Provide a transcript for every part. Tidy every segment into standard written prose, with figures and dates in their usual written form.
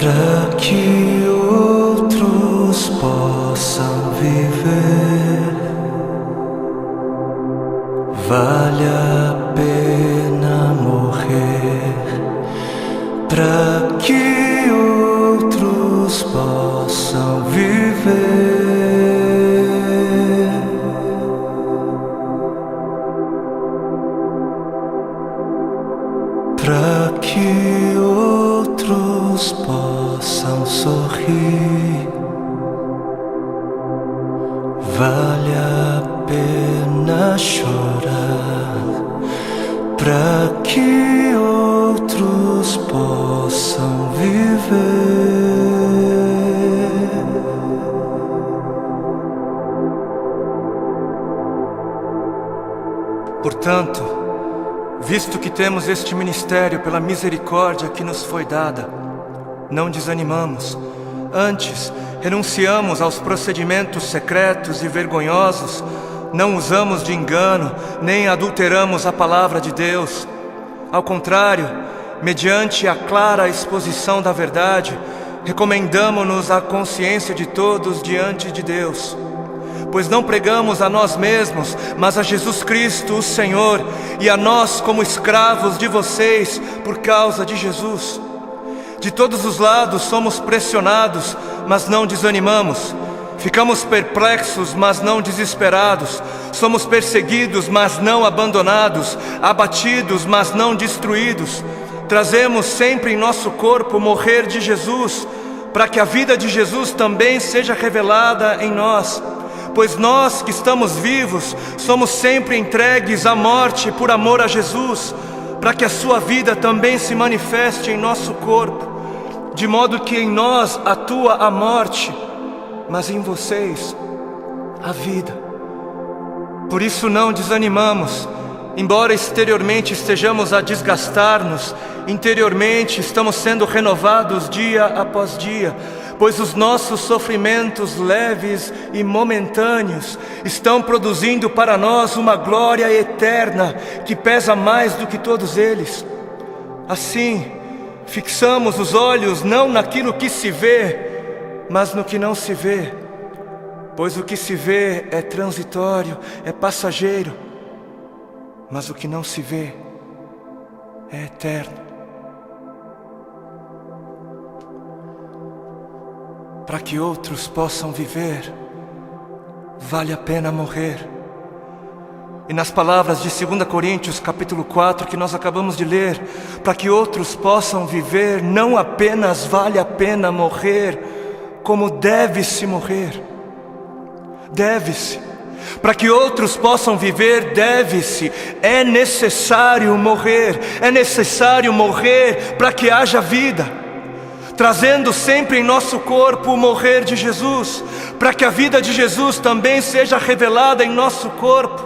para que outros possam viver. Vale a pena morrer para que outros possam viver. Para que outros possam sorrir. Vale a pena chorar para que outros possam viver. Portanto, visto que temos este ministério pela misericórdia que nos foi dada, não desanimamos. Antes, renunciamos aos procedimentos secretos e vergonhosos, não usamos de engano, nem adulteramos a palavra de Deus. Ao contrário, mediante a clara exposição da verdade, recomendamo-nos à consciência de todos diante de Deus. Pois não pregamos a nós mesmos, mas a Jesus Cristo, o Senhor, e a nós como escravos de vocês por causa de Jesus. De todos os lados somos pressionados, mas não desanimamos. Ficamos perplexos, mas não desesperados. Somos perseguidos, mas não abandonados. Abatidos, mas não destruídos. Trazemos sempre em nosso corpo o morrer de Jesus, para que a vida de Jesus também seja revelada em nós. Pois nós que estamos vivos, somos sempre entregues à morte por amor a Jesus, para que a sua vida também se manifeste em nosso corpo, de modo que em nós atua a morte, mas em vocês a vida. Por isso não desanimamos, embora exteriormente estejamos a desgastar-nos, interiormente estamos sendo renovados dia após dia, pois os nossos sofrimentos leves e momentâneos estão produzindo para nós uma glória eterna que pesa mais do que todos eles. Assim, fixamos os olhos não naquilo que se vê, mas no que não se vê, pois o que se vê é transitório, é passageiro, mas o que não se vê é eterno. Para que outros possam viver, vale a pena morrer. E nas palavras de 2 Coríntios capítulo 4 que nós acabamos de ler, para que outros possam viver, não apenas vale a pena morrer, como deve-se morrer. Deve-se. Para que outros possam viver, deve-se. É necessário morrer. É necessário morrer para que haja vida. Trazendo sempre em nosso corpo o morrer de Jesus, para que a vida de Jesus também seja revelada em nosso corpo.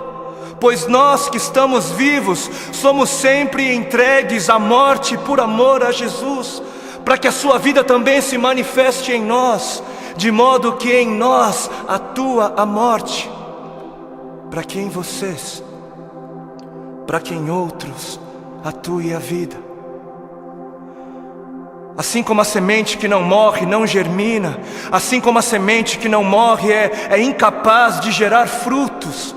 Pois nós que estamos vivos, somos sempre entregues à morte por amor a Jesus, para que a sua vida também se manifeste em nós, de modo que em nós atua a morte, para que em vocês, para que em outros atue a vida. Assim como a semente que não morre não germina, assim como a semente que não morre é incapaz de gerar frutos,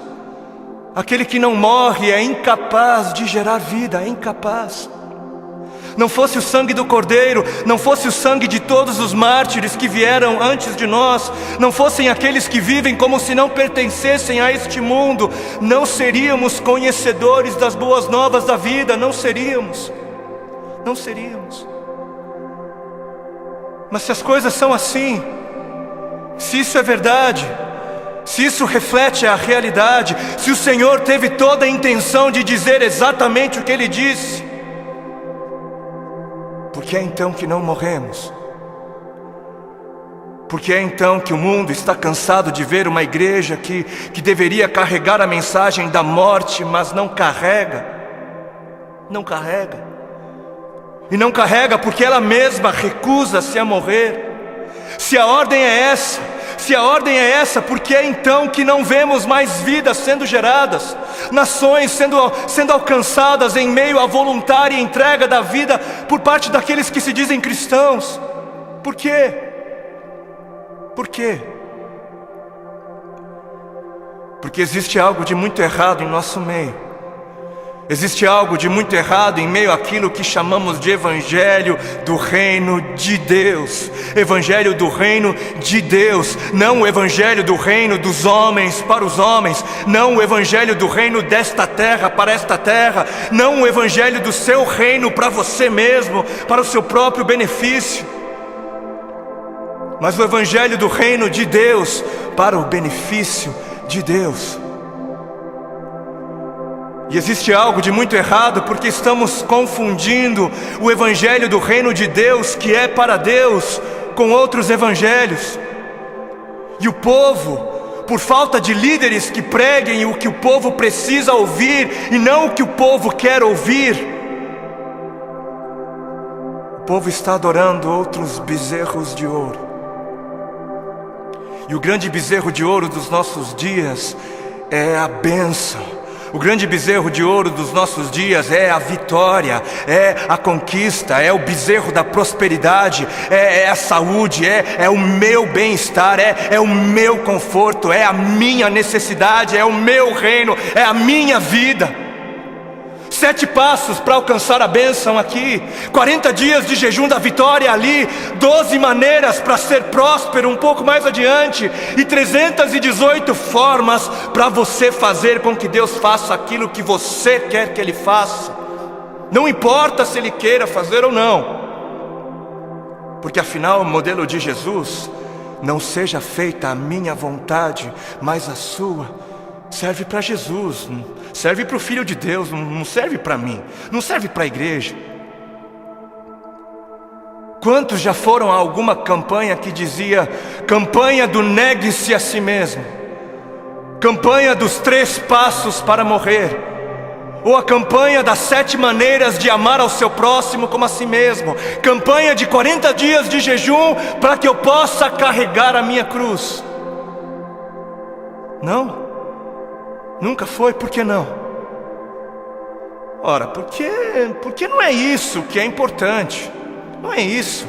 aquele que não morre é incapaz de gerar vida, é incapaz. Não fosse o sangue do Cordeiro, não fosse o sangue de todos os mártires que vieram antes de nós, não fossem aqueles que vivem como se não pertencessem a este mundo, não seríamos conhecedores das boas novas da vida, não seríamos. Mas se as coisas são assim, se isso é verdade, se isso reflete a realidade, se o Senhor teve toda a intenção de dizer exatamente o que Ele disse, por que é então que não morremos? Por que é então que o mundo está cansado de ver uma igreja que deveria carregar a mensagem da morte, mas não carrega? Não carrega. E não carrega porque ela mesma recusa-se a morrer. Se a ordem é essa, por que é então que não vemos mais vidas sendo geradas? Nações sendo alcançadas em meio à voluntária entrega da vida por parte daqueles que se dizem cristãos? Por quê? Por quê? Porque existe algo de muito errado em nosso meio. Existe algo de muito errado em meio àquilo que chamamos de Evangelho do Reino de Deus. Evangelho do Reino de Deus. Não o Evangelho do Reino dos homens para os homens. Não o Evangelho do Reino desta terra para esta terra. Não o Evangelho do seu reino para você mesmo, para o seu próprio benefício. Mas o Evangelho do Reino de Deus para o benefício de Deus. E existe algo de muito errado porque estamos confundindo o Evangelho do Reino de Deus, que é para Deus, com outros evangelhos. E o povo, por falta de líderes que preguem o que o povo precisa ouvir e não o que o povo quer ouvir, o povo está adorando outros bezerros de ouro. E o grande bezerro de ouro dos nossos dias é a bênção. O grande bezerro de ouro dos nossos dias é a vitória, é a conquista, é o bezerro da prosperidade, é a saúde, é o meu bem-estar, é o meu conforto, é a minha necessidade, é o meu reino, é a minha vida. 7 passos para alcançar a bênção aqui, 40 dias de jejum da vitória ali, 12 maneiras para ser próspero um pouco mais adiante, e 318 formas para você fazer com que Deus faça aquilo que você quer que Ele faça. Não importa se Ele queira fazer ou não, porque afinal o modelo de Jesus, não seja feita a minha vontade, mas a sua, serve para Jesus, serve para o Filho de Deus, não serve para mim, não serve para a igreja. Quantos já foram a alguma campanha que dizia campanha do negue-se a si mesmo, campanha dos 3 passos para morrer, ou a campanha das 7 maneiras de amar ao seu próximo como a si mesmo, campanha de 40 dias de jejum para que eu possa carregar a minha cruz? Não? Nunca foi? Por que não? Ora, porque não é isso que é importante. Não é isso.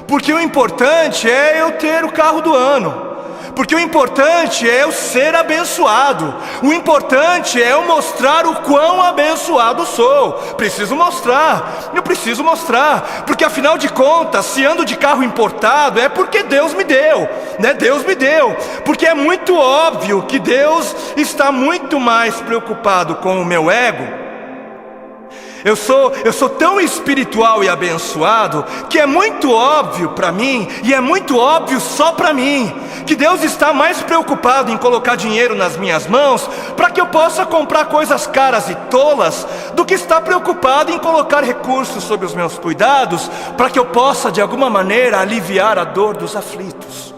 Porque o importante é eu ter o carro do ano. Porque o importante é eu ser abençoado. O importante é eu mostrar o quão abençoado sou. Preciso mostrar. Eu preciso mostrar. Porque afinal de contas, se ando de carro importado, é porque Deus me deu, né? Deus me deu. Porque é muito óbvio que Deus está muito mais preocupado com o meu ego. Eu sou tão espiritual e abençoado que é muito óbvio para mim, e é muito óbvio só para mim, que Deus está mais preocupado em colocar dinheiro nas minhas mãos para que eu possa comprar coisas caras e tolas, do que está preocupado em colocar recursos sob os meus cuidados para que eu possa de alguma maneira aliviar a dor dos aflitos.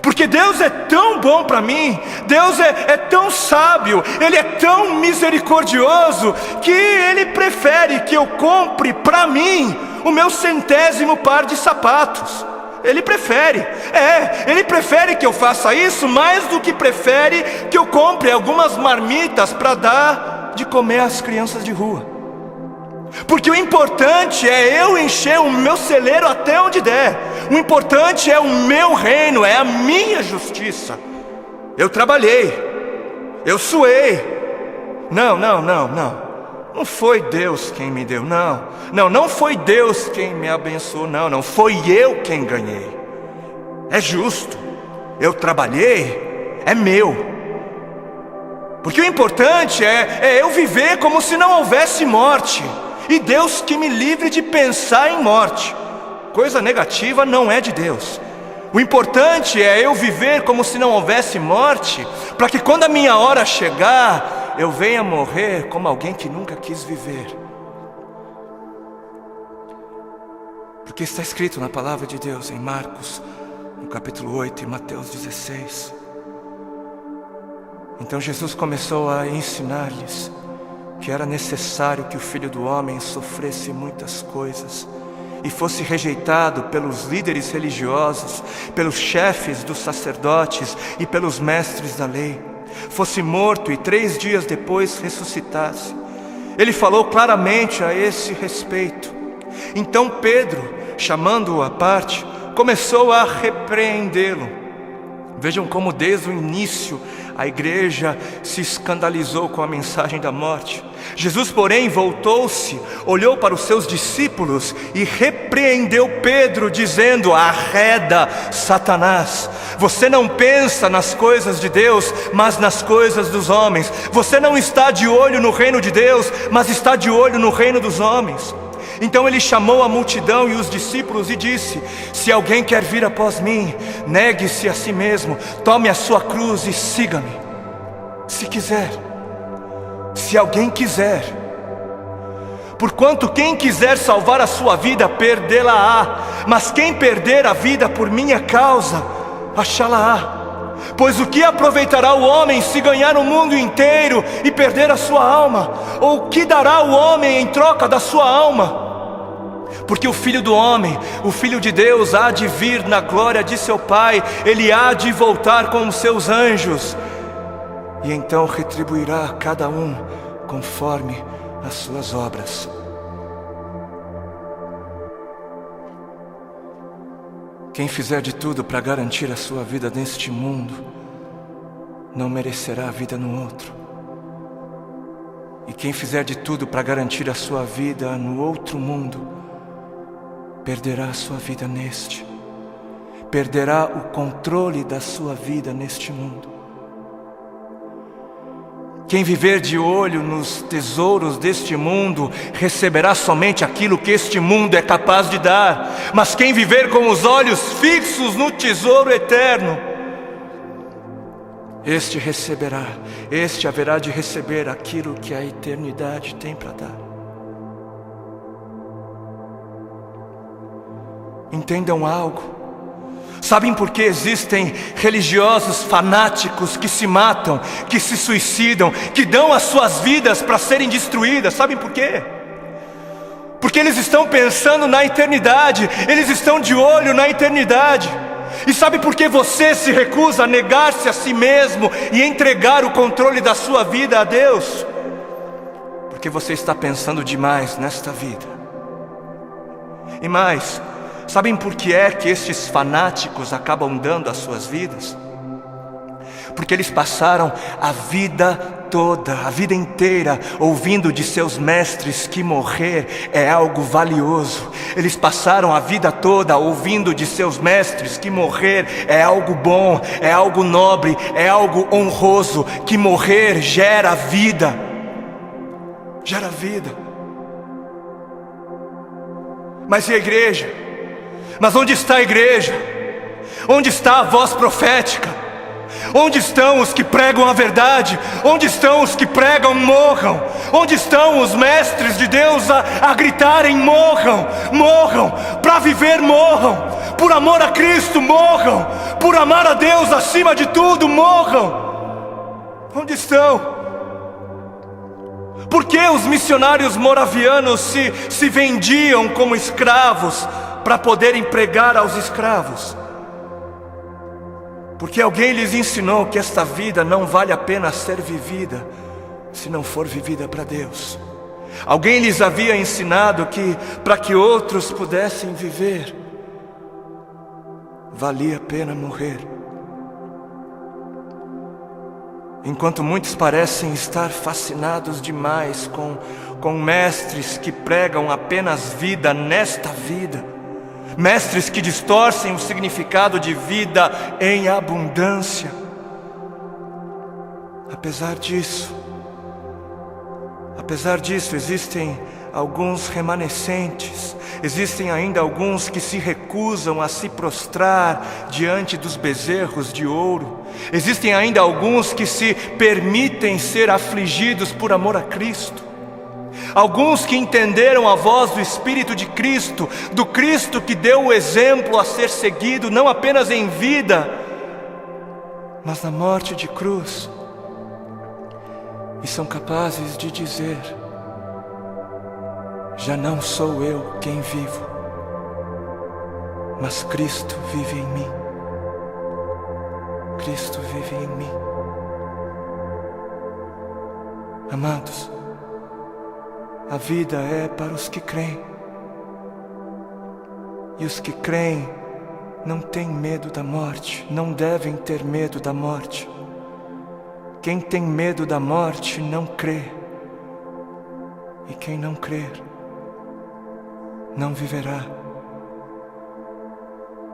Porque Deus é tão bom para mim, Deus é tão sábio, Ele é tão misericordioso, que Ele prefere que eu compre para mim o meu 100º par de sapatos. Ele prefere, Ele prefere que eu faça isso mais do que prefere que eu compre algumas marmitas para dar de comer às crianças de rua. Porque o importante é eu encher o meu celeiro até onde der. O importante é o meu reino, é a minha justiça. Eu trabalhei, eu suei. Não foi Deus quem me deu, não foi Deus quem me abençoou, não foi eu quem ganhei. É justo, eu trabalhei, é meu. Porque o importante é eu viver como se não houvesse morte. E Deus que me livre de pensar em morte. Coisa negativa não é de Deus. O importante é eu viver como se não houvesse morte, para que quando a minha hora chegar, eu venha morrer como alguém que nunca quis viver. Porque está escrito na palavra de Deus em Marcos, no capítulo 8 e Mateus 16. Então Jesus começou a ensinar-lhes que era necessário que o Filho do Homem sofresse muitas coisas e fosse rejeitado pelos líderes religiosos, pelos chefes dos sacerdotes e pelos mestres da lei, fosse morto e 3 dias depois ressuscitasse. Ele falou claramente a esse respeito. Então Pedro, chamando-o à parte, começou a repreendê-lo. Vejam como desde o início a igreja se escandalizou com a mensagem da morte. Jesus, porém, voltou-se, olhou para os seus discípulos e repreendeu Pedro, dizendo: arreda, Satanás, você não pensa nas coisas de Deus, mas nas coisas dos homens. Você não está de olho no reino de Deus, mas está de olho no reino dos homens. Então ele chamou a multidão e os discípulos e disse: se alguém quer vir após mim, negue-se a si mesmo, tome a sua cruz e siga-me. Se quiser, se alguém quiser. Porquanto quem quiser salvar a sua vida, perdê-la-á, mas quem perder a vida por minha causa, achá-la-á. Pois o que aproveitará o homem se ganhar o mundo inteiro e perder a sua alma? Ou o que dará o homem em troca da sua alma? Porque o Filho do Homem, o Filho de Deus, há de vir na glória de seu Pai. Ele há de voltar com os seus anjos, e então retribuirá a cada um conforme as suas obras. Quem fizer de tudo para garantir a sua vida neste mundo, não merecerá a vida no outro. E quem fizer de tudo para garantir a sua vida no outro mundo, perderá a sua vida neste. Perderá o controle da sua vida neste mundo. Quem viver de olho nos tesouros deste mundo, receberá somente aquilo que este mundo é capaz de dar. Mas quem viver com os olhos fixos no tesouro eterno, este receberá, este haverá de receber aquilo que a eternidade tem para dar. Entendam algo. Sabem por que existem religiosos fanáticos que se matam, que se suicidam, que dão as suas vidas para serem destruídas? Sabem por quê? Porque eles estão pensando na eternidade, eles estão de olho na eternidade. E sabe por que você se recusa a negar-se a si mesmo e entregar o controle da sua vida a Deus? Porque você está pensando demais nesta vida. E mais, sabem por que é que estes fanáticos acabam dando as suas vidas? Porque eles passaram a vida toda, a vida inteira, ouvindo de seus mestres que morrer é algo valioso. Eles passaram a vida toda ouvindo de seus mestres que morrer é algo bom, é algo nobre, é algo honroso, que morrer gera vida. Gera vida. Mas e a igreja? Mas onde está a igreja? Onde está a voz profética? Onde estão os que pregam a verdade? Onde estão os que pregam morram? Onde estão os mestres de Deus a gritarem morram? Morram, para viver morram, por amor a Cristo morram, por amar a Deus acima de tudo morram. Onde estão? Por que os missionários moravianos se vendiam como escravos para poderem pregar aos escravos? Porque alguém lhes ensinou que esta vida não vale a pena ser vivida se não for vivida para Deus. Alguém lhes havia ensinado que para que outros pudessem viver, valia a pena morrer. Enquanto muitos parecem estar fascinados demais com mestres que pregam apenas vida nesta vida, mestres que distorcem o significado de vida em abundância. Apesar disso, existem alguns remanescentes, existem ainda alguns que se recusam a se prostrar diante dos bezerros de ouro, existem ainda alguns que se permitem ser afligidos por amor a Cristo. Alguns que entenderam a voz do Espírito de Cristo, do Cristo que deu o exemplo a ser seguido, não apenas em vida, mas na morte de cruz, e são capazes de dizer: já não sou eu quem vivo, mas Cristo vive em mim. Cristo vive em mim. Amados, a vida é para os que creem, E os que creem não têm medo da morte, não devem ter medo da morte. Quem tem medo da morte não crê. E quem não crer, não viverá.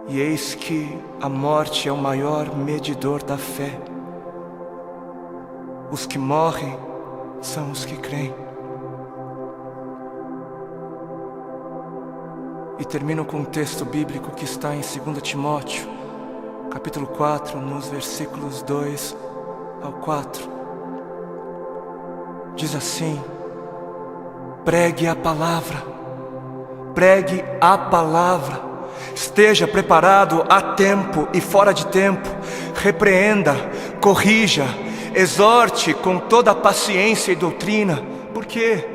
E eis que a morte é o maior medidor da fé. Os que morrem são os que creem. E termino com um texto bíblico que está em 2 Timóteo, capítulo 4, nos versículos 2 ao 4. Diz assim: pregue a palavra, pregue a palavra, esteja preparado a tempo e fora de tempo, repreenda, corrija, exorte com toda a paciência e doutrina. Por quê?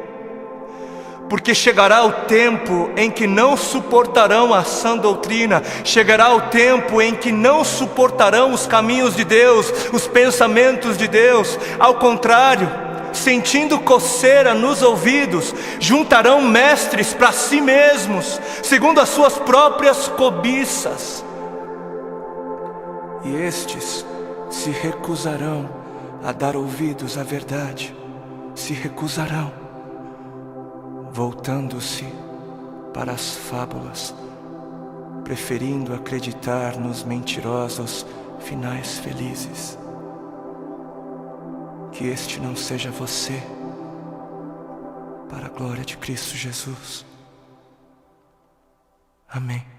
Porque chegará o tempo em que não suportarão a sã doutrina, chegará o tempo em que não suportarão os caminhos de Deus, os pensamentos de Deus. Ao contrário, sentindo coceira nos ouvidos, juntarão mestres para si mesmos, segundo as suas próprias cobiças. E estes se recusarão a dar ouvidos à verdade, se recusarão, voltando-se para as fábulas, preferindo acreditar nos mentirosos finais felizes. Que este não seja você, para a glória de Cristo Jesus. Amém.